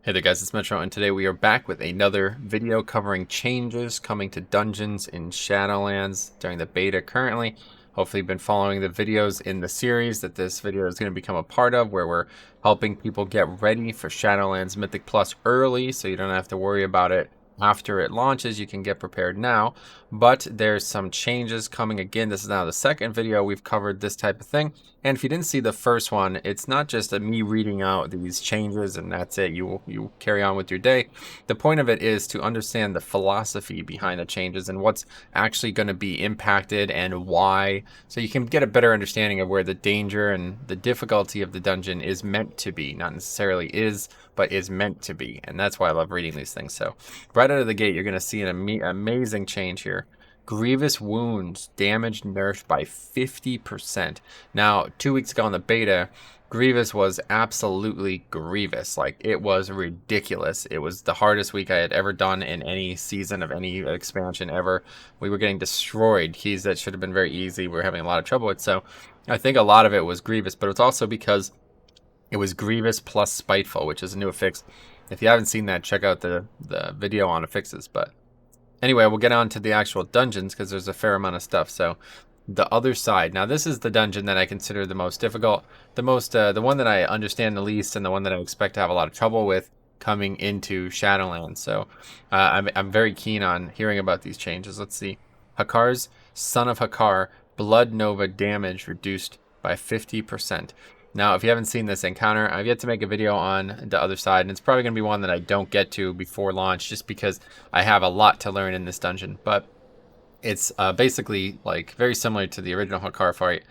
Hey there guys, it's Metro, and today we are back with another video covering changes coming to dungeons in Shadowlands during the beta currently. Hopefully you've been following the videos in the series that this video is going to become a part of, where we're helping people get ready for Shadowlands Mythic Plus early, so you don't have to worry about it after it launches. You can get prepared now, but there's some changes coming again. This is now the second video we've covered this type of thing. And if you didn't see the first one, it's not just me reading out these changes and that's it. You carry on with your day. The point of it is to understand the philosophy behind the changes and what's actually going to be impacted and why, so you can get a better understanding of where the danger and the difficulty of the dungeon is meant to be. Not necessarily is, but is meant to be. And that's why I love reading these things. So right out of the gate, you're going to see an amazing change here. Grievous wounds damage nerfed by 50%. Now, 2 weeks ago in the beta, Grievous was absolutely grievous. Like, it was ridiculous. It was the hardest week I had ever done in any season of any expansion ever. We were getting destroyed. Keys that should have been very easy, we were having a lot of trouble with. So I think a lot of it was Grievous, but it's also because it was Grievous plus Spiteful, which is a new affix. If you haven't seen that, check out the video on affixes. But anyway, we'll get on to the actual dungeons because there's a fair amount of stuff. So the other side. Now, this is the dungeon that I consider the most difficult, the one that I understand the least, and the one that I expect to have a lot of trouble with coming into Shadowlands. So I'm very keen on hearing about these changes. Let's see. Hakar's Son of Hakar, Blood Nova damage reduced by 50%. Now, if you haven't seen this encounter, I've yet to make a video on the other side, and it's probably going to be one that I don't get to before launch just because I have a lot to learn in this dungeon. But it's basically like very similar to the original Hakar fight.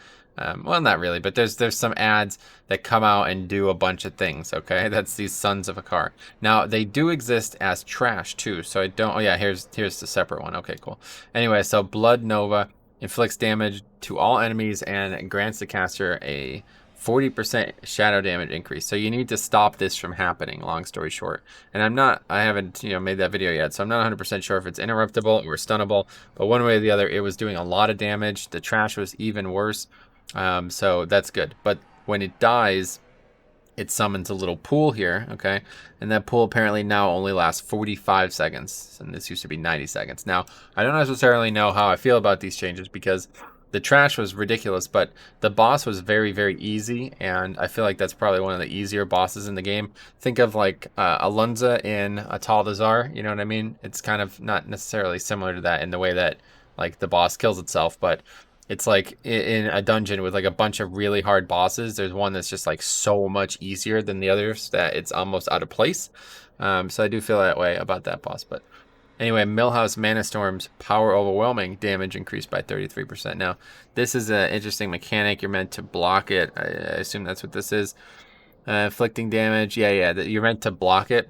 Well, not really, but there's some ads that come out and do a bunch of things, okay? That's these Sons of Hakar. Now, they do exist as trash, too, so I don't... Oh, yeah, here's the separate one. Okay, cool. Anyway, so Blood Nova inflicts damage to all enemies and grants the caster a 40% shadow damage increase. So you need to stop this from happening, long story short. And I haven't, made that video yet, so I'm not 100% sure if it's interruptible or stunnable, but one way or the other, it was doing a lot of damage. The trash was even worse, so that's good. But when it dies, it summons a little pool here, okay? And that pool apparently now only lasts 45 seconds, and this used to be 90 seconds. Now, I don't necessarily know how I feel about these changes because the trash was ridiculous, but the boss was very, very easy, and I feel like that's probably one of the easier bosses in the game. Think of like Alunza in Ataldazar, you know what I mean? It's kind of not necessarily similar to that in the way that like the boss kills itself, but it's like in a dungeon with like a bunch of really hard bosses, there's one that's just like so much easier than the others that it's almost out of place. So I do feel that way about that boss, but anyway, Millhouse Mana Storm's Power Overwhelming damage increased by 33%. Now, this is an interesting mechanic. You're meant to block it. I assume that's what this is. Inflicting damage. Yeah, you're meant to block it.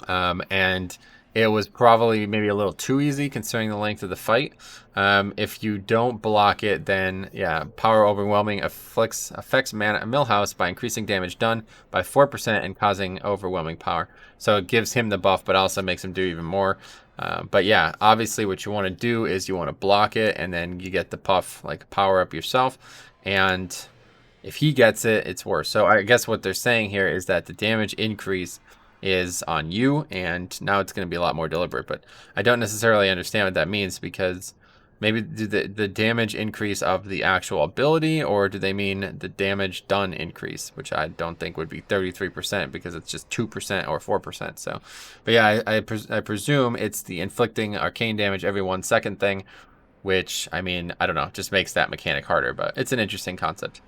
And it was probably maybe a little too easy considering the length of the fight. If you don't block it, then yeah, Power Overwhelming affects Millhouse by increasing damage done by 4% and causing overwhelming power. So it gives him the buff, but also makes him do even more. But yeah, obviously what you want to do is you want to block it, and then you get the buff, like power up yourself. And if he gets it, it's worse. So I guess what they're saying here is that the damage increase is on you, and now it's going to be a lot more deliberate. But I don't necessarily understand what that means, because maybe the damage increase of the actual ability, or do they mean the damage done increase, which I don't think would be 33% because it's just 2% or 4%. So, but yeah, I presume it's the inflicting arcane damage every 1 second thing, which, I mean, I don't know, just makes that mechanic harder, but it's an interesting concept.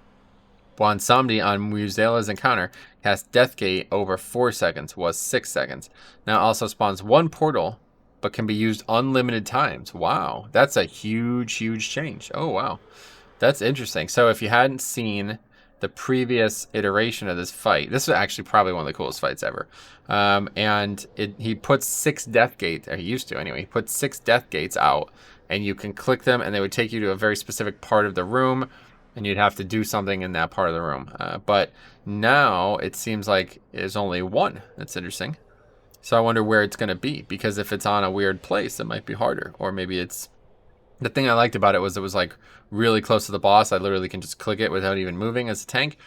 Bonsomdi on Muzela's encounter casts Deathgate over 4 seconds, was 6 seconds. Now also spawns 1 portal, but can be used unlimited times. Wow, that's a huge, huge change. Oh, wow. That's interesting. So if you hadn't seen the previous iteration of this fight, this is actually probably one of the coolest fights ever. And he puts 6 death gates, or he used to anyway, he puts 6 death gates out, and you can click them, and they would take you to a very specific part of the room, and you'd have to do something in that part of the room. But now it seems like there's only 1. That's interesting. So I wonder where it's going to be, because if it's on a weird place, it might be harder. Or maybe it's... The thing I liked about it was like really close to the boss. I literally can just click it without even moving as a tank.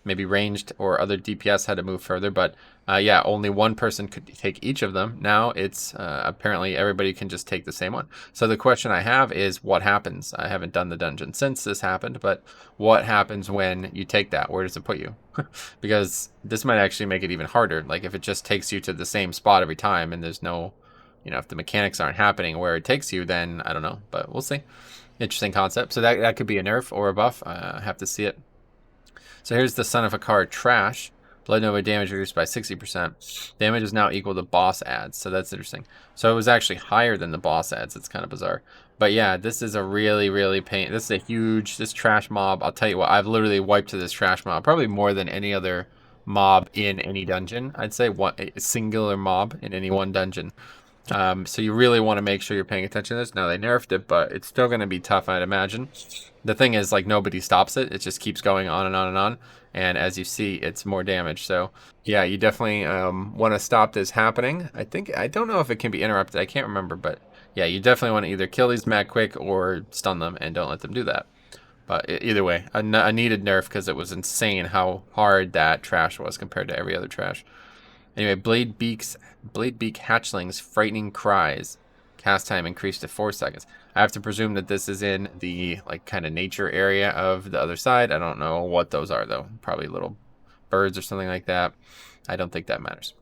maybe ranged or other DPS had to move further. But yeah, only one person could take each of them. Now it's apparently everybody can just take the same one. So the question I have is, what happens? I haven't done the dungeon since this happened, but what happens when you take that? Where does it put you? Because this might actually make it even harder. Like if it just takes you to the same spot every time and there's no, you know, if the mechanics aren't happening where it takes you, then I don't know, but we'll see. Interesting concept. So that could be a nerf or a buff. I have to see it. So here's the Son of a Card Trash. Blood Nova damage reduced by 60%. Damage is now equal to boss adds, so that's interesting. So it was actually higher than the boss adds. It's kind of bizarre. But yeah, this is a really, really pain. This is a huge, this trash mob. I'll tell you what, I've literally wiped to this trash mob probably more than any other mob in any dungeon. I'd say a singular mob in any one dungeon. So you really want to make sure you're paying attention to this. Now they nerfed it, but it's still going to be tough, I'd imagine. The thing is, like, nobody stops it. It just keeps going on and on and on. And as you see, it's more damage. So yeah, you definitely want to stop this happening. I don't know if it can be interrupted. I can't remember, but yeah, you definitely want to either kill these mad quick or stun them, and don't let them do that. But either way, a needed nerf, because it was insane how hard that trash was compared to every other trash. Anyway, Blade Beak Hatchling's Frightening Cries. Cast time increased to 4 seconds. I have to presume that this is in the like kind of nature area of the other side. I don't know what those are though. Probably little birds or something like that. I don't think that matters.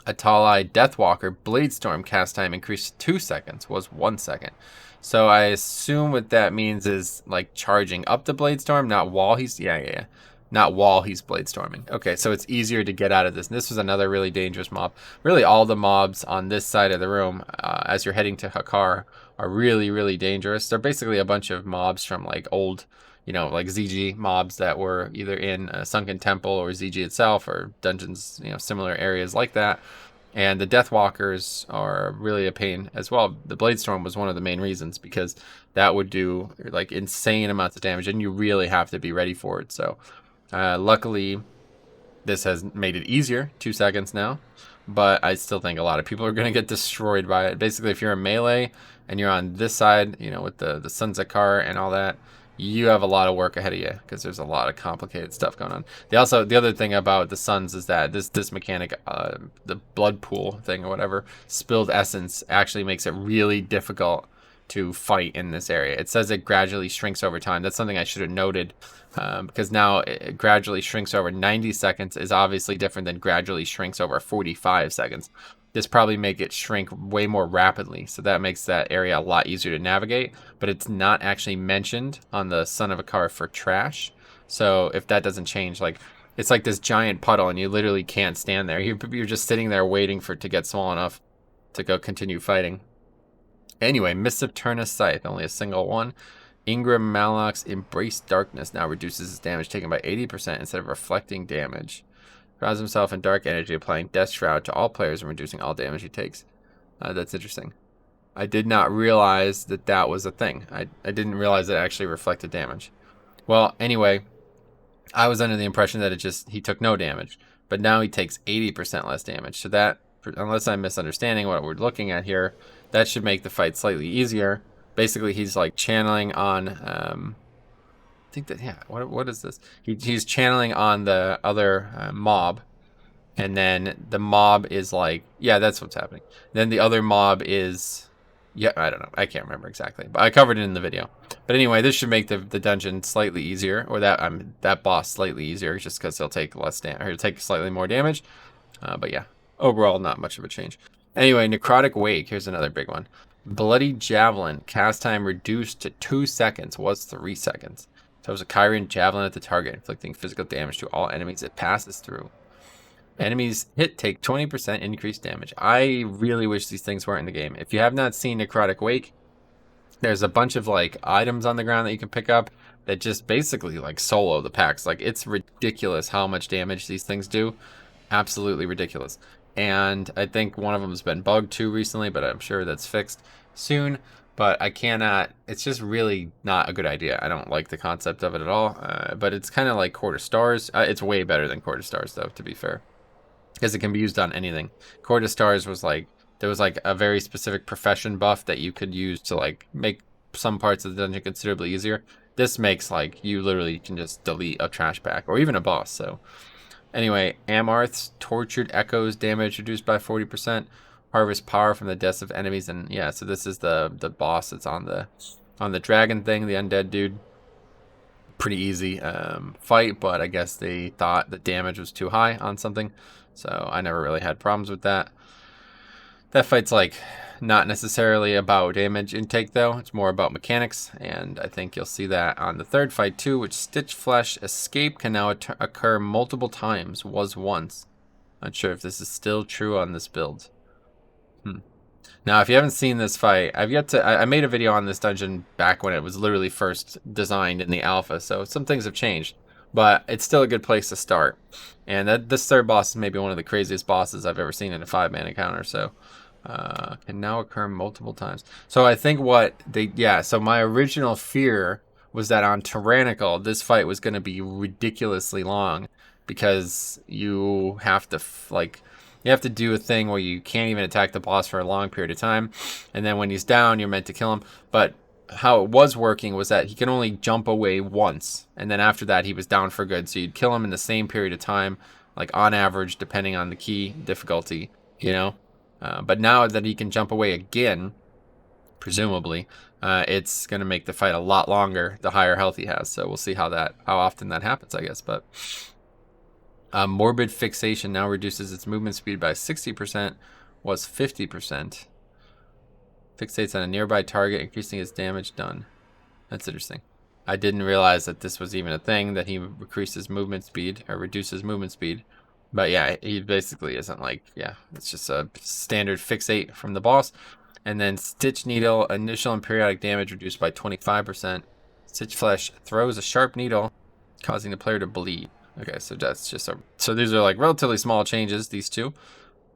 Atalai Deathwalker Bladestorm cast time increased to 2 seconds, was 1 second. So I assume what that means is like charging up the Bladestorm, not while he's not while he's Bladestorming. Okay, so it's easier to get out of this. And this was another really dangerous mob. Really, all the mobs on this side of the room, as you're heading to Hakar, are really, really dangerous. They're basically a bunch of mobs from like old, you know, like ZG mobs that were either in a Sunken Temple or ZG itself, or dungeons, you know, similar areas like that. And the Deathwalkers are really a pain as well. The Bladestorm was one of the main reasons, because that would do like insane amounts of damage, and you really have to be ready for it. So luckily, this has made it easier, 2 seconds now, but I still think a lot of people are going to get destroyed by it. Basically, if you're a melee and you're on this side, you know, with the Sunzakar and all that, you have a lot of work ahead of you, because there's a lot of complicated stuff going on. The other thing about the Suns is that this mechanic, the blood pool thing or whatever, spilled essence, actually makes it really difficult to fight in this area. It says it gradually shrinks over time. That's something I should have noted, because now it gradually shrinks over 90 seconds is obviously different than gradually shrinks over 45 seconds. This probably make it shrink way more rapidly, so that makes that area a lot easier to navigate, but it's not actually mentioned on the Son of a Car for trash. So if that doesn't change, like, it's like this giant puddle and you literally can't stand there. You're just sitting there waiting for it to get small enough to go continue fighting. Anyway, Mists of Turnus Scythe, only a single one. Ingram Malok's Embrace Darkness now reduces his damage taken by 80% instead of reflecting damage. Shrouds himself in dark energy, applying Death Shroud to all players and reducing all damage he takes. That's interesting. I did not realize that that was a thing. I didn't realize it actually reflected damage. Well, anyway, I was under the impression that he took no damage, but now he takes 80% less damage. So that, unless I'm misunderstanding what we're looking at here, that should make the fight slightly easier. Basically, he's like channeling on, I think that, yeah, what is this? He's channeling on the other mob, and then the mob is like, yeah, that's what's happening. Then the other mob is, yeah, I don't know. I can't remember exactly, but I covered it in the video. But anyway, this should make the dungeon slightly easier, or that boss slightly easier, just because he'll take less damage, or he'll take slightly more damage. But yeah, overall, not much of a change. Anyway, Necrotic Wake, here's another big one. Bloody Javelin, cast time reduced to 2 seconds, was 3 seconds. So it was a Kyrian Javelin at the target, inflicting physical damage to all enemies it passes through. Enemies hit take 20% increased damage. I really wish these things weren't in the game. If you have not seen Necrotic Wake, there's a bunch of like items on the ground that you can pick up that just basically like solo the packs. Like, it's ridiculous how much damage these things do. Absolutely ridiculous. And I think one of them has been bugged too recently, but I'm sure that's fixed soon. But I cannot, it's just really not a good idea. I don't like the concept of it at all. But it's kind of like Court of Stars. It's way better than Court of Stars, though, to be fair, because it can be used on anything. Court of Stars was like, there was like a very specific profession buff that you could use to like make some parts of the dungeon considerably easier. This makes like you literally can just delete a trash pack or even a boss. So anyway, Amarth's Tortured Echoes damage reduced by 40%. Harvest power from the deaths of enemies, and yeah, so this is the boss that's on the dragon thing, the undead dude. Pretty easy fight, but I guess they thought the damage was too high on something, so I never really had problems with that. That fight's like not necessarily about damage intake though, it's more about mechanics, and I think you'll see that on the third fight too, which Stitch Flesh Escape can now occur multiple times, was once. Not sure if this is still true on this build. Now, if you haven't seen this fight, I made a video on this dungeon back when it was literally first designed in the alpha, so some things have changed, but it's still a good place to start. And this third boss is maybe one of the craziest bosses I've ever seen in a 5-man encounter, so can now occur multiple times. So I think so my original fear was that on Tyrannical, this fight was going to be ridiculously long because you have to you have to do a thing where you can't even attack the boss for a long period of time, and then when he's down, you're meant to kill him. But how it was working was that he can only jump away once, and then after that, he was down for good. So you'd kill him in the same period of time, like on average, depending on the key difficulty, you know? But now that he can jump away again, presumably, it's going to make the fight a lot longer the higher health he has. So we'll see how often that happens, I guess. But Morbid Fixation now reduces its movement speed by 60%, was 50%. Fixates on a nearby target, increasing its damage done. That's interesting. I didn't realize that this was even a thing, that he increases movement speed, or reduces movement speed. But yeah, he basically isn't like, yeah, it's just a standard fixate from the boss. And then Stitch Needle, initial and periodic damage reduced by 25%. Stitch Flesh throws a sharp needle, causing the player to bleed. Okay, so that's just so these are like relatively small changes, these two.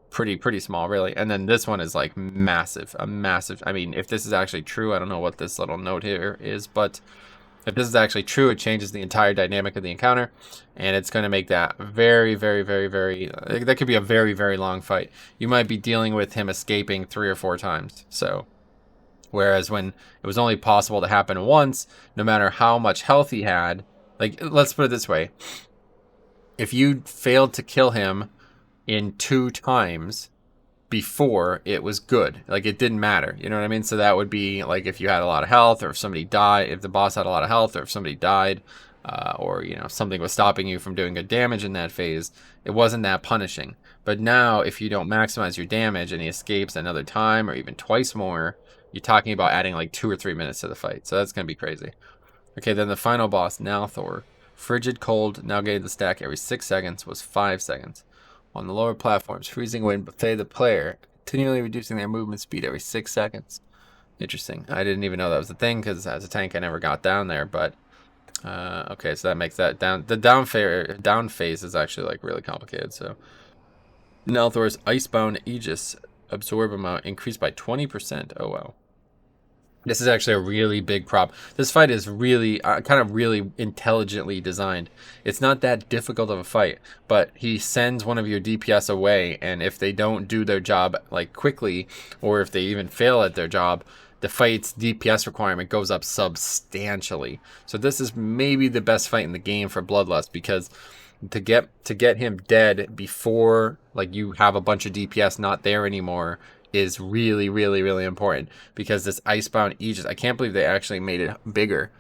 Pretty small, really. And then this one is like massive, I mean, if this is actually true, I don't know what this little note here is, but if this is actually true, it changes the entire dynamic of the encounter, and it's going to make that very, that could be a very, very long fight. You might be dealing with him escaping 3 or 4 times. So, whereas when it was only possible to happen once, no matter how much health he had, like, let's put it this way. If you failed to kill him in 2 times before, it was good. Like, it didn't matter. You know what I mean? So that would be like if you had a lot of health, or if somebody died, if the boss had a lot of health, or if somebody died, or, you know, something was stopping you from doing good damage in that phase, it wasn't that punishing. But now, if you don't maximize your damage and he escapes another time or even twice more, you're talking about adding like 2 or 3 minutes to the fight. So that's going to be crazy. Okay, then the final boss, Nalthor. Frigid Cold, now getting the stack every 6 seconds, was 5 seconds. On the lower platforms, Freezing Wind buffet the player, continually reducing their movement speed every 6 seconds. Interesting. I didn't even know that was a thing, because as a tank I never got down there, but okay, so that makes that down. The down phase is actually like really complicated. So Nalthor's Icebound Aegis absorb amount increased by 20%. Oh wow. This is actually a really big prop. This fight is really, kind of really intelligently designed. It's not that difficult of a fight, but he sends one of your DPS away, and if they don't do their job like quickly, or if they even fail at their job, the fight's DPS requirement goes up substantially. So this is maybe the best fight in the game for Bloodlust, because to get him dead before like you have a bunch of DPS not there anymore is really important, because this Icebound Aegis, I can't believe they actually made it bigger.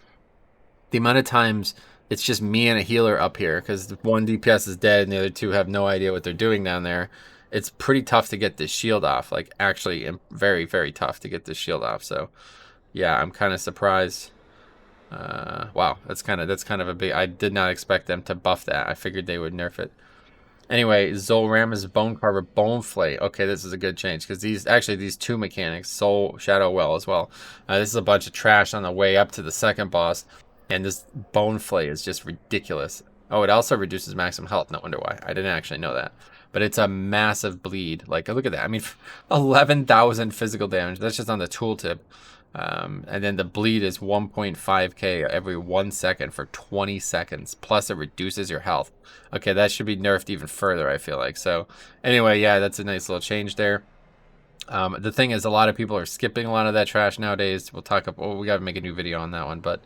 The amount of times it's just me and a healer up here, because one DPS is dead and the other 2 have no idea what they're doing down there. It's pretty tough to get this shield off, like actually very tough to get this shield off. So yeah, I'm kind of surprised. Wow, that's kind of a big, I did not expect them to buff that. I figured they would nerf it. Anyway, Zolrama's Bonecarver Boneflay. Okay, this is a good change, because these 2 mechanics, Soul, Shadow Well as well. This is a bunch of trash on the way up to the second boss, and this Boneflay is just ridiculous. Oh, it also reduces maximum health. No wonder why. I didn't actually know that. But it's a massive bleed. Like, look at that. I mean, 11,000 physical damage. That's just on the tooltip. And then the bleed is 1.5k every 1 second for 20 seconds. Plus, it reduces your health. Okay, that should be nerfed even further, I feel like. So, anyway, yeah, that's a nice little change there. The thing is, a lot of people are skipping a lot of that trash nowadays. We'll talk about, we got to make a new video on that one. But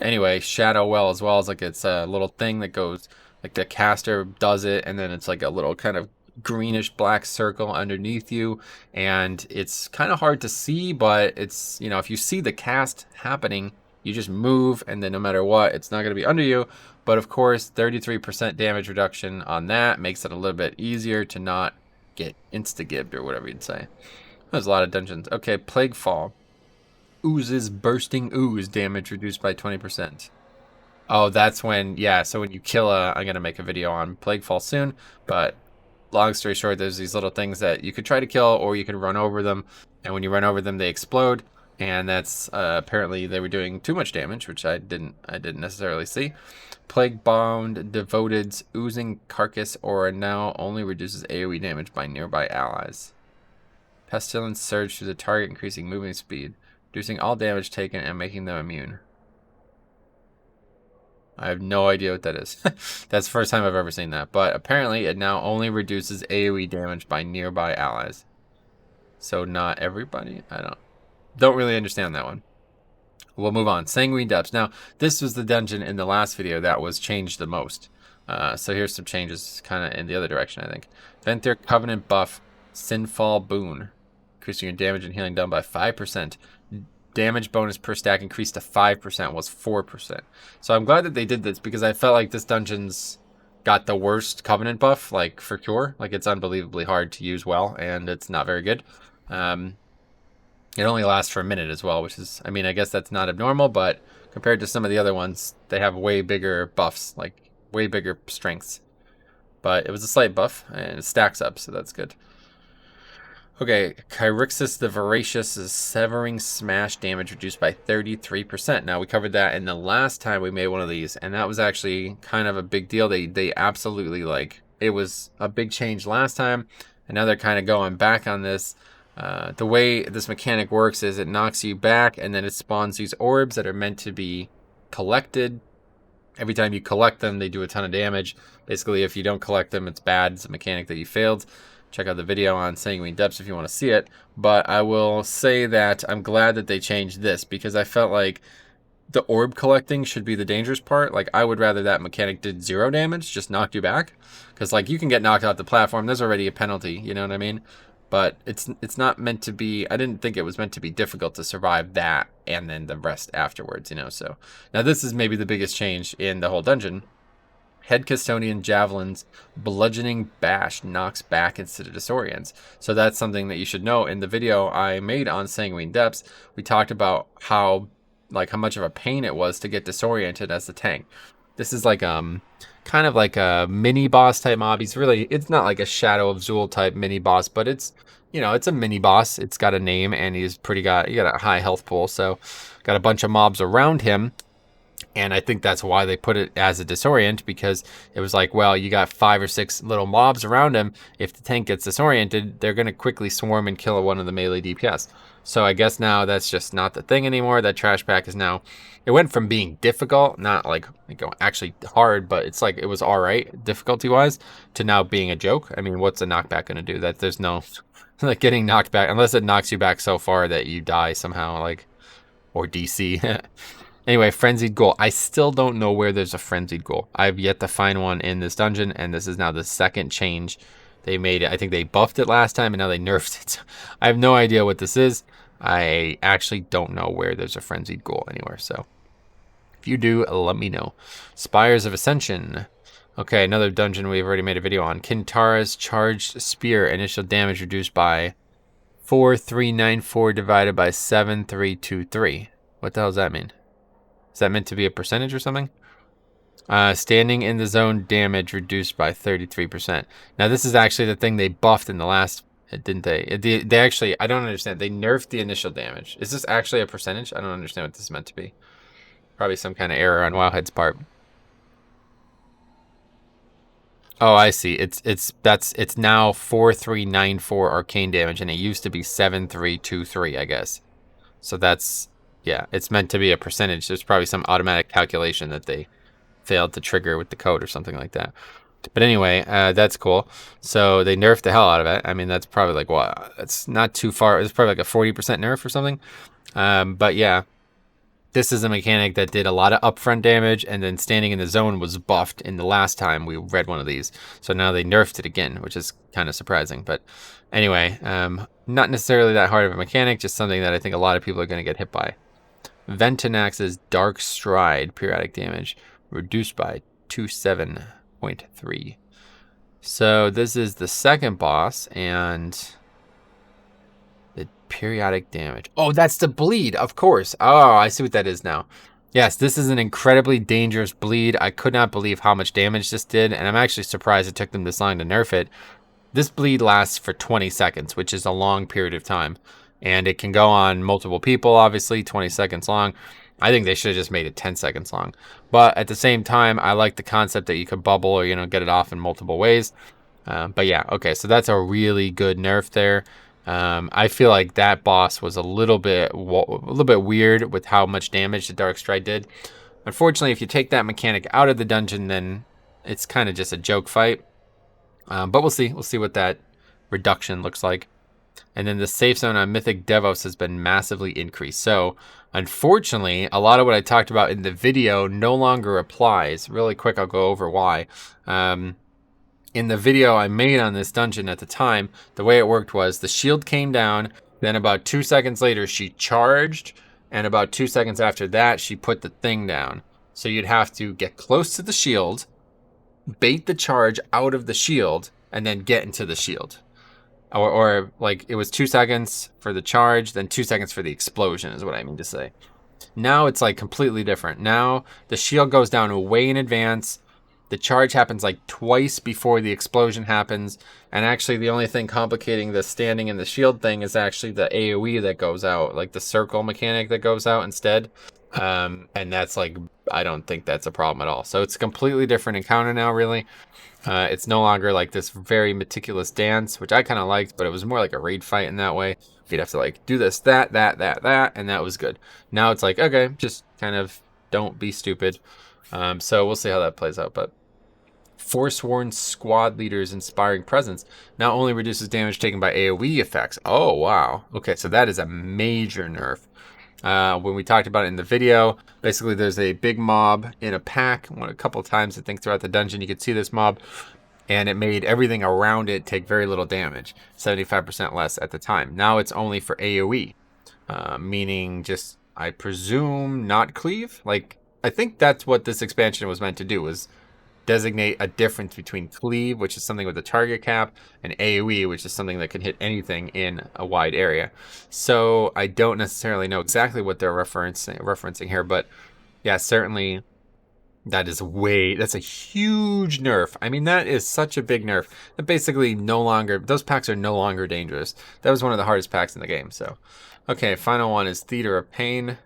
anyway, Shadow Well as well as like it's a little thing that goes like the caster does it, and then it's like a little kind of greenish black circle underneath you, and it's kind of hard to see, but it's, you know, if you see the cast happening, you just move, and then no matter what, it's not going to be under you. But of course, 33% damage reduction on that makes it a little bit easier to not get insta-gibbed or whatever you'd say. There's a lot of dungeons. Okay, Plague Fall. Oozes bursting ooze damage reduced by 20%. Oh, that's when, yeah, so when you kill I'm going to make a video on Plague Fall soon, but long story short, there's these little things that you could try to kill or you can run over them, and when you run over them, they explode, and that's apparently they were doing too much damage, which I didn't necessarily see. Plague Bound Devoted's oozing carcass aura now only reduces AoE damage by nearby allies. Pestilence surge through the target, increasing moving speed, reducing all damage taken and making them immune. I have no idea what that is. That's the first time I've ever seen that. But apparently it now only reduces AoE damage by nearby allies. So not everybody? I don't really understand that one. We'll move on. Sanguine Depths. Now, this was the dungeon in the last video that was changed the most. So here's some changes kind of in the other direction, I think. Venthyr Covenant buff, Sinfall Boon. Increasing your damage and healing done by 5%. Damage bonus per stack increased to 5%, was 4%. So I'm glad that they did this, because I felt like this dungeon's got the worst Covenant buff, like for sure. Like, it's unbelievably hard to use well, and it's not very good. It only lasts for a minute as well, which is, I mean, I guess that's not abnormal, but compared to some of the other ones, they have way bigger buffs, like way bigger strengths. But it was a slight buff, and it stacks up, so that's good. Okay, Chyrixus the Voracious is severing smash damage reduced by 33%. Now, we covered that in the last time we made one of these, and that was actually kind of a big deal. They absolutely, like, it was a big change last time, and now they're kind of going back on this. The way this mechanic works is it knocks you back, and then it spawns these orbs that are meant to be collected. Every time you collect them, they do a ton of damage. Basically, if you don't collect them, it's bad. It's a mechanic that you failed. Check out the video on Sanguine Depths if you want to see it. But I will say that I'm glad that they changed this, because I felt like the orb collecting should be the dangerous part. Like, I would rather that mechanic did 0 damage, just knocked you back. Because, like, you can get knocked off the platform. There's already a penalty, you know what I mean? But it's not meant to be, I didn't think it was meant to be difficult to survive that and then the rest afterwards, you know? So, now this is maybe the biggest change in the whole dungeon. Head Custodian Javelin's Bludgeoning Bash knocks back instead of disorients. So that's something that you should know. In the video I made on Sanguine Depths, we talked about how much of a pain it was to get disoriented as the tank. This is like kind of like a mini boss type mob. It's not like a Shadow of Zul type mini boss, but it's, you know, it's a mini boss. It's got a name, and he got a high health pool, so got a bunch of mobs around him. And I think that's why they put it as a disorient, because it was like, well, you got 5 or 6 little mobs around him. If the tank gets disoriented, they're going to quickly swarm and kill one of the melee DPS. So I guess now that's just not the thing anymore. That trash pack is now, it went from being difficult, not like actually hard, but it's like it was all right difficulty wise, to now being a joke. I mean, what's a knockback going to do? That there's no like getting knocked back, unless it knocks you back so far that you die somehow, like, or DC. Anyway, Frenzied Ghoul. I still don't know where there's a Frenzied Ghoul. I've yet to find one in this dungeon, and this is now the second change they made it. I think they buffed it last time, and now they nerfed it. I have no idea what this is. I actually don't know where there's a Frenzied Ghoul anywhere, so if you do, let me know. Spires of Ascension. Okay, another dungeon we've already made a video on. Kintara's Charged Spear. Initial damage reduced by 4394 divided by 7323. What the hell does that mean? Is that meant to be a percentage or something? Standing in the zone damage reduced by 33%. Now, this is actually the thing they buffed in the last, didn't they? They actually, I don't understand. They nerfed the initial damage. Is this actually a percentage? I don't understand what this is meant to be. Probably some kind of error on Wowhead's part. Oh, I see. It's now 4394 arcane damage, and it used to be 7323, I guess. So that's, yeah, it's meant to be a percentage. There's probably some automatic calculation that they failed to trigger with the code or something like that. But anyway, that's cool. So they nerfed the hell out of it. I mean, that's probably like, what? It's not too far. It's probably like a 40% nerf or something. But yeah, this is a mechanic that did a lot of upfront damage, and then standing in the zone was buffed in the last time we read one of these. So now they nerfed it again, which is kind of surprising. But anyway, not necessarily that hard of a mechanic, just something that I think a lot of people are going to get hit by. Ventanax's Dark Stride periodic damage reduced by 27.3. So this is the second boss, and the periodic damage. Oh, that's the bleed, of course. Oh, I see what that is now. Yes, this is an incredibly dangerous bleed. I could not believe how much damage this did, and I'm actually surprised it took them this long to nerf it. This bleed lasts for 20 seconds, which is a long period of time. And it can go on multiple people, obviously, 20 seconds long. I think they should have just made it 10 seconds long. But at the same time, I like the concept that you could bubble or, get it off in multiple ways. But yeah, okay, so that's a really good nerf there. I feel like that boss was a little bit weird with how much damage the Dark Stride did. Unfortunately, if you take that mechanic out of the dungeon, then it's kind of just a joke fight. But we'll see. We'll see what that reduction looks like. And then the safe zone on Mythic Devos has been massively increased. So, unfortunately, a lot of what I talked about in the video no longer applies. Really quick, I'll go over why. In the video I made on this dungeon at the time, the way it worked was the shield came down, then about 2 seconds later she charged, and about 2 seconds after that she put the thing down. So you'd have to get close to the shield, bait the charge out of the shield, and then get into the shield. Or like it was 2 seconds for the charge, then 2 seconds for the explosion is what I mean to say. Now it's like completely different. Now the shield goes down way in advance. The charge happens like twice before the explosion happens. And actually the only thing complicating the standing in the shield thing is actually the AoE that goes out, like the circle mechanic that goes out instead. And that's like, I don't think that's a problem at all. So it's a completely different encounter now, really. It's no longer like this very meticulous dance, which I kind of liked, but it was more like a raid fight in that way. You'd have to like do this, that, and that was good. Now it's like, okay, just kind of don't be stupid. So we'll see how that plays out. But Forsworn Squad Leader's Inspiring Presence not only reduces damage taken by AoE effects. Oh, wow. Okay, so that is a major nerf. When we talked about it in the video, basically there's a big mob in a pack. A couple times I think throughout the dungeon you could see this mob, and it made everything around it take very little damage, 75% less at the time. Now it's only for AoE, meaning just, I presume, not cleave. Like, I think that's what this expansion was meant to do, was designate a difference between cleave, which is something with a target cap, and AoE, which is something that can hit anything in a wide area. So I don't necessarily know exactly what they're referencing here, but yeah, certainly that's a huge nerf. I mean, that is such a big nerf that basically those packs are no longer dangerous. That was one of the hardest packs in the game. So, okay, final one is Theater of Pain.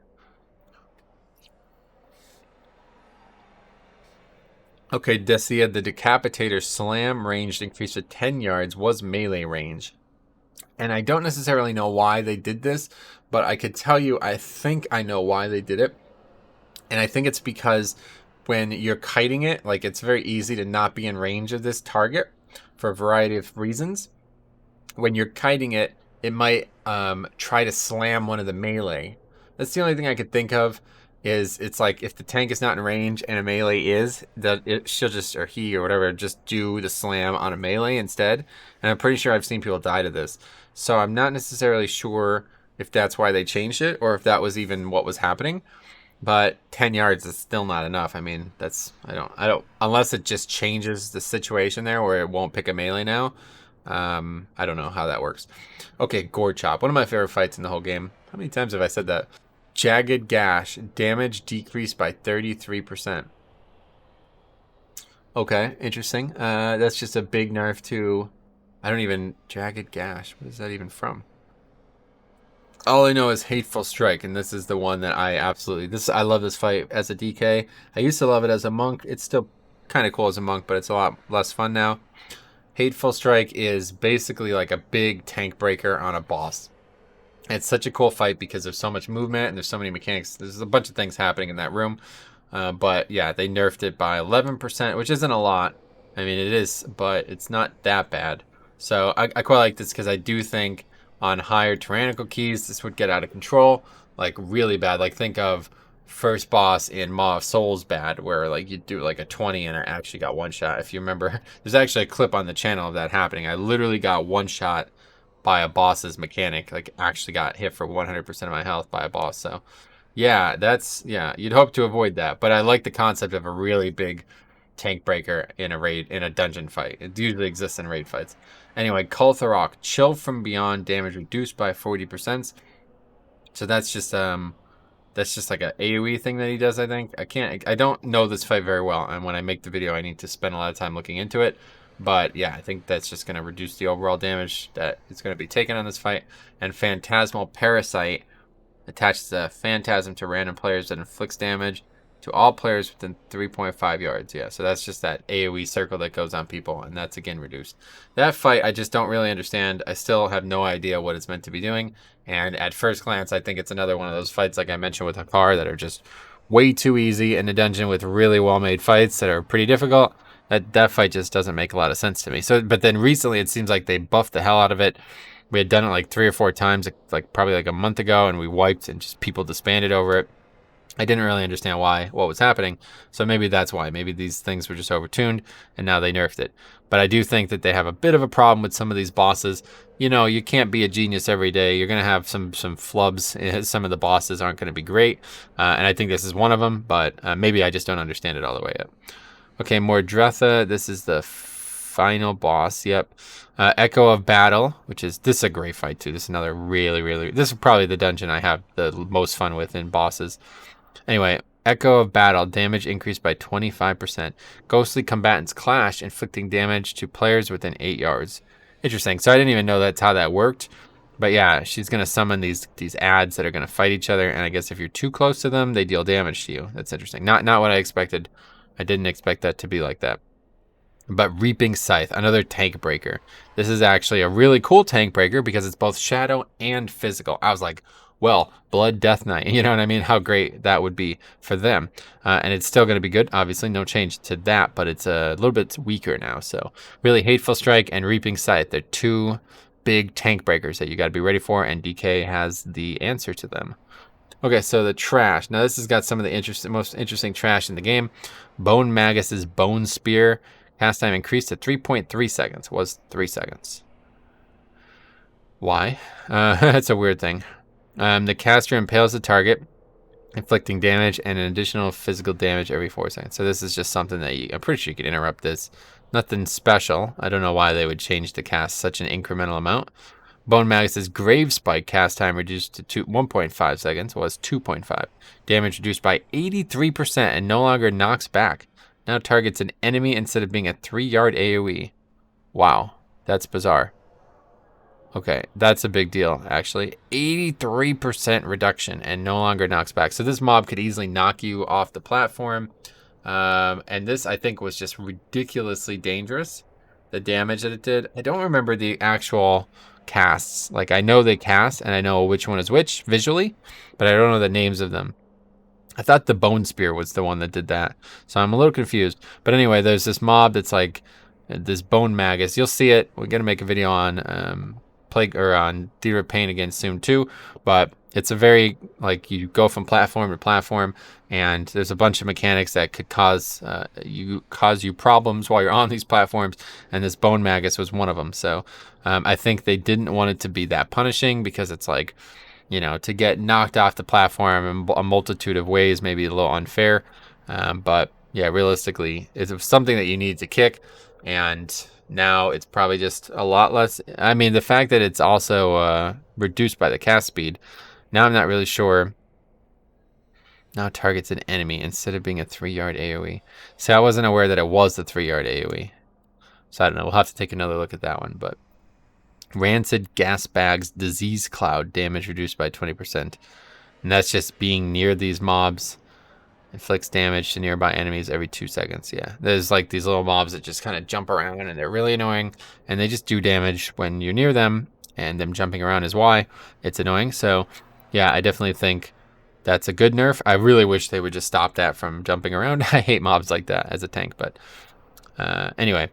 Okay, Decia, the Decapitator slam range increased to 10 yards was melee range. And I don't necessarily know why they did this, but I could tell you, I think I know why they did it. And I think it's because when you're kiting it, like, it's very easy to not be in range of this target for a variety of reasons. When you're kiting it, it might try to slam one of the melee. That's the only thing I could think of. Is it's like if the tank is not in range and a melee is, she'll just, or he or whatever, just do the slam on a melee instead. And I'm pretty sure I've seen people die to this. So I'm not necessarily sure if that's why they changed it or if that was even what was happening. But 10 yards is still not enough. I mean, I don't, unless it just changes the situation there where it won't pick a melee now. I don't know how that works. Okay, Gore Chop, one of my favorite fights in the whole game. How many times have I said that? Jagged Gash, damage decreased by 33%. Okay, interesting. That's just a big nerf to, Jagged Gash, what is that even from? All I know is Hateful Strike, and this is the one that I love this fight as a DK. I used to love it as a monk. It's still kind of cool as a monk, but it's a lot less fun now. Hateful Strike is basically like a big tank breaker on a boss. It's such a cool fight because there's so much movement and there's so many mechanics. There's a bunch of things happening in that room. But yeah, they nerfed it by 11%, which isn't a lot. I mean, it is, but it's not that bad. So I quite like this because I do think on higher tyrannical keys, this would get out of control, like really bad. Like think of first boss in Maw of Souls bad, where like you do like a 20 and I actually got one shot. If you remember, there's actually a clip on the channel of that happening. I literally got one shot by a boss's mechanic, like actually got hit for 100% of my health by a boss. So yeah, yeah, you'd hope to avoid that. But I like the concept of a really big tank breaker in a dungeon fight. It usually exists in raid fights. Anyway, Kultharok, chill from beyond, damage reduced by 40%. So that's just like a AoE thing that he does, I think. I don't know this fight very well, and when I make the video I need to spend a lot of time looking into it. But yeah, I think that's just going to reduce the overall damage that is going to be taken on this fight. And Phantasmal Parasite attaches a phantasm to random players that inflicts damage to all players within 3.5 yards. Yeah, so that's just that AoE circle that goes on people, and that's again reduced. That fight I just don't really understand. I still have no idea what it's meant to be doing, and at first glance I think it's another one of those fights like I mentioned with Hakar that are just way too easy in a dungeon with really well-made fights that are pretty difficult. That fight just doesn't make a lot of sense to me. So, but then recently it seems like they buffed the hell out of it. We had done it like 3 or 4 times, like probably like a month ago, and we wiped and just people disbanded over it. I didn't really understand what was happening, so maybe that's why. Maybe these things were just overtuned, and now they nerfed it. But I do think that they have a bit of a problem with some of these bosses. You know, you can't be a genius every day. You're going to have some flubs. Some of the bosses aren't going to be great, and I think this is one of them, but maybe I just don't understand it all the way yet. Okay, Mordretha. This is the final boss. Yep. Echo of Battle, this is a great fight too. This is another this is probably the dungeon I have the most fun with in bosses. Anyway, Echo of Battle, damage increased by 25%. Ghostly combatants clash, inflicting damage to players within 8 yards. Interesting. So I didn't even know that's how that worked. But yeah, she's going to summon these ads that are going to fight each other, and I guess if you're too close to them, they deal damage to you. That's interesting. Not what I expected. I didn't expect that to be like that. But Reaping Scythe, another tank breaker. This is actually a really cool tank breaker because it's both shadow and physical. I was like, well, Blood Death Knight, you know what I mean? How great that would be for them. And it's still going to be good. Obviously, no change to that, but it's a little bit weaker now. So really, Hateful Strike and Reaping Scythe, they're 2 big tank breakers that you got to be ready for, and DK has the answer to them. Okay, so the trash. Now this has got some of the most interesting trash in the game. Bone Magus's Bone Spear. Cast time increased to 3.3 seconds. Was 3 seconds. Why? That's a weird thing. The caster impales the target, inflicting damage and an additional physical damage every 4 seconds. So this is just something that I'm pretty sure you could interrupt this. Nothing special. I don't know why they would change the cast such an incremental amount. Bone Magus's Grave Spike cast time reduced to 1.5 seconds, was 2.5. Damage reduced by 83% and no longer knocks back. Now targets an enemy instead of being a 3-yard AoE. Wow, that's bizarre. Okay, that's a big deal, actually. 83% reduction and no longer knocks back. So this mob could easily knock you off the platform. And this, I think, was just ridiculously dangerous, the damage that it did. I don't remember the actual casts. Like, I know they cast, and I know which one is which visually, but I don't know the names of them. I thought the Bone Spear was the one that did that, so I'm a little confused. But anyway, there's this mob that's like this Bone Magus. You'll see it. We're gonna make a video on Plague or on Theater of Pain again soon too. But it's a very, like, you go from platform to platform, and there's a bunch of mechanics that could cause you problems while you're on these platforms, and this Bone Magus was one of them. So I think they didn't want it to be that punishing because it's like, you know, to get knocked off the platform in a multitude of ways may be a little unfair. But yeah, realistically, it's something that you need to kick, and now it's probably just a lot less. I mean, the fact that it's also reduced by the cast speed, now I'm not really sure. Now targets an enemy instead of being a 3-yard AoE. So I wasn't aware that it was the 3-yard AoE. So I don't know. We'll have to take another look at that one. But Rancid Gas Bag's Disease Cloud, damage reduced by 20%. And that's just being near these mobs. Inflicts damage to nearby enemies every 2 seconds. Yeah, there's like these little mobs that just kind of jump around, and they're really annoying. And they just do damage when you're near them, and them jumping around is why it's annoying. So yeah, I definitely think that's a good nerf. I really wish they would just stop that from jumping around. I hate mobs like that as a tank. But anyway,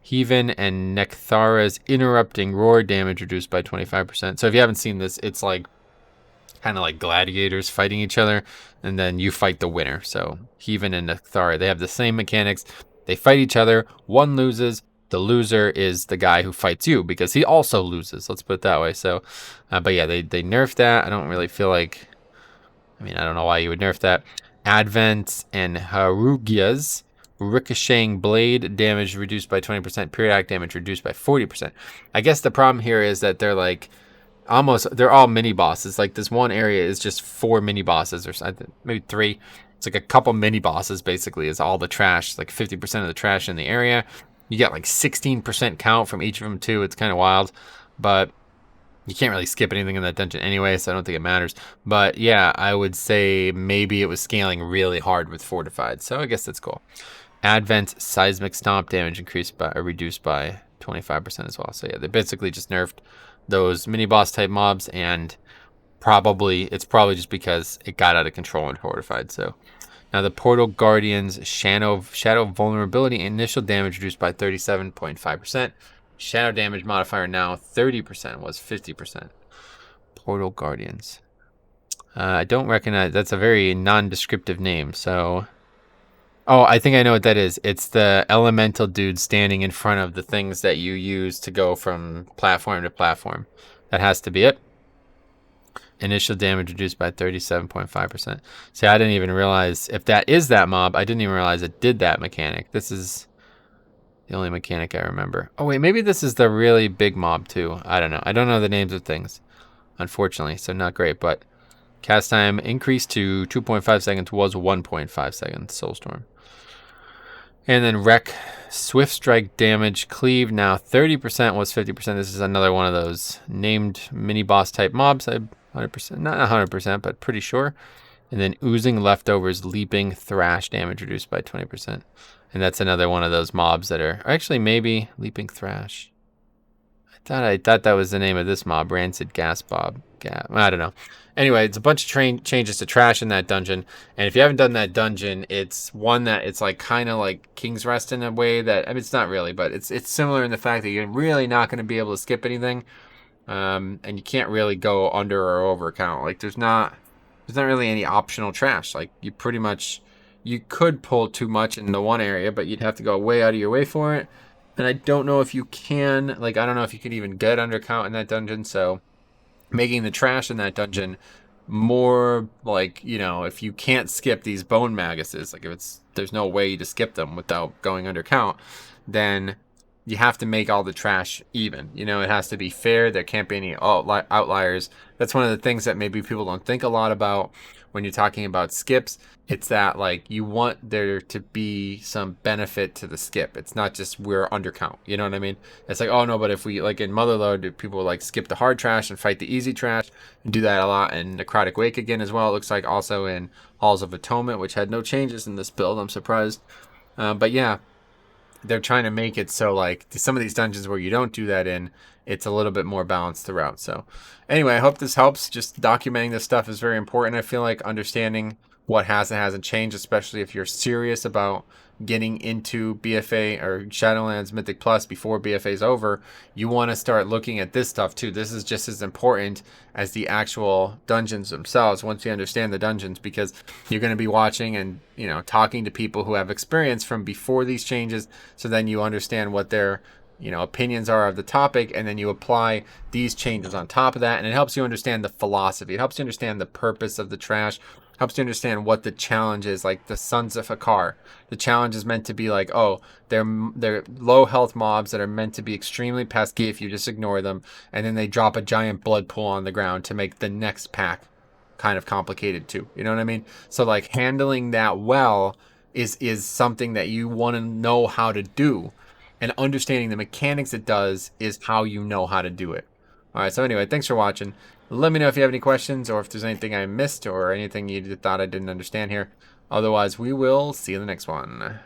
Heaven and Nekthara's Interrupting Roar, damage reduced by 25%. So if you haven't seen this, it's like kind of like gladiators fighting each other, and then you fight the winner. So Heathen and Nethari, they have the same mechanics. They fight each other. One loses. The loser is the guy who fights you because he also loses. Let's put it that way. So, but yeah, they nerfed that. I don't really feel like. I mean, I don't know why you would nerf that. Advent and Harugias. Ricocheting blade damage reduced by 20%. Periodic damage reduced by 40%. I guess the problem here is that they're like they're all mini bosses. Like this one area is just 4 mini bosses or maybe 3. It's like a couple mini bosses basically is all the trash, like 50% of the trash in the area. You get like 16% count from each of them too. It's kind of wild, but you can't really skip anything in that dungeon anyway, so I don't think it matters. But yeah, I would say maybe it was scaling really hard with Fortified, so I guess that's cool. Advent seismic stomp damage reduced by 25% as well. So yeah, they basically just nerfed those mini boss type mobs, and it's probably just because it got out of control in Fortified. So now the Portal Guardians Shadow vulnerability initial damage reduced by 37.5%. Shadow damage modifier now 30% was 50%. Portal Guardians. I don't recognize. That's a very non-descriptive name. So, oh, I think I know what that is. It's the elemental dude standing in front of the things that you use to go from platform to platform. That has to be it. Initial damage reduced by 37.5%. See, I didn't even realize if that is that mob. I didn't even realize it did that mechanic. This is the only mechanic I remember. Oh, wait, maybe this is the really big mob, too. I don't know. I don't know the names of things, unfortunately, so not great. But cast time increased to 2.5 seconds was 1.5 seconds, Soulstorm. And then Wreck, Swift Strike damage, Cleave, now 30% was 50%. This is another one of those named mini-boss type mobs. 100%, not 100%, but pretty sure. And then Oozing Leftovers, Leaping, Thrash damage reduced by 20%. And that's another one of those mobs that are actually maybe Leaping Thrash. I thought that was the name of this mob, Rancid Gas Bob. I don't know. Anyway, it's a bunch of changes to trash in that dungeon. And if you haven't done that dungeon, it's one that it's like kind of like King's Rest in a way that, I mean, it's not really, but it's similar in the fact that you're really not going to be able to skip anything. And you can't really go under or over count. Like there's not really any optional trash. Like you pretty much, you could pull too much in the one area, but you'd have to go way out of your way for it. And I don't know if you can, like, I don't know if you could even get under count in that dungeon. So making the trash in that dungeon more like, you know, if you can't skip these bone maguses, like if there's no way to skip them without going under count, then you have to make all the trash even. You know, it has to be fair. There can't be any outliers. That's one of the things that maybe people don't think a lot about when you're talking about skips. It's that, like, you want there to be some benefit to the skip. It's not just we're undercount. You know what I mean? It's like, oh, no, but if we, like in Motherlode, people like skip the hard trash and fight the easy trash and do that a lot. And Necrotic Wake again as well. It looks like also in Halls of Atonement, which had no changes in this build. I'm surprised. But yeah, they're trying to make it so, like, some of these dungeons where you don't do that in, it's a little bit more balanced throughout. So anyway, I hope this helps. Just documenting this stuff is very important. I feel like understanding what has and hasn't changed, especially if you're serious about getting into BFA or Shadowlands Mythic Plus before BFA is over, you want to start looking at this stuff too. This is just as important as the actual dungeons themselves once you understand the dungeons, because you're going to be watching and, you know, talking to people who have experience from before these changes, so then you understand what their, you know, opinions are of the topic, and then you apply these changes on top of that, and it helps you understand the philosophy. It helps you understand the purpose of the trash. Helps you understand what the challenge is. Like the Sons of Hakar, the challenge is meant to be like, oh, they're low health mobs that are meant to be extremely pesky if you just ignore them, and then they drop a giant blood pool on the ground to make the next pack kind of complicated too. You know what I mean? So like handling that well is something that you want to know how to do, and understanding the mechanics it does is how you know how to do it. All right, so anyway, thanks for watching. Let me know if you have any questions or if there's anything I missed or anything you thought I didn't understand here. Otherwise, we will see you in the next one.